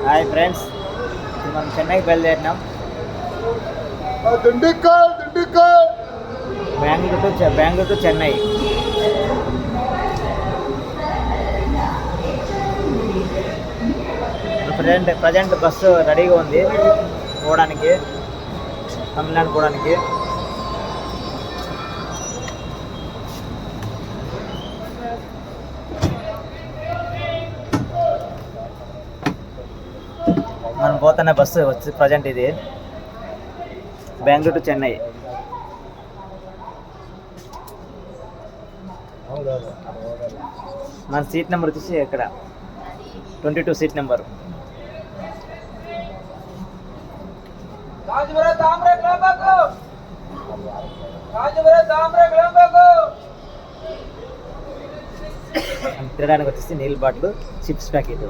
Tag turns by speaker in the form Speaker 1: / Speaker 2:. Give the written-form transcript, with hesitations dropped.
Speaker 1: Hi friends, మనం చెన్నైకి బయలుదేరినాం. Bengaluru to Chennai. Present bus రెడీగా ఉంది పోవడానికి, తమిళనాడు పోవడానికి. మనం పోతున్న బస్సు వచ్చి ప్రజెంట్ ఇది బెంగళూరు టు చెన్నై. మన సీట్ నెంబర్ వచ్చేసి ఇక్కడ 22 సీట్ నెంబర్. తినడానికి వచ్చేసి నీళ్ళ బాటిల్, చిప్స్ ప్యాకెట్.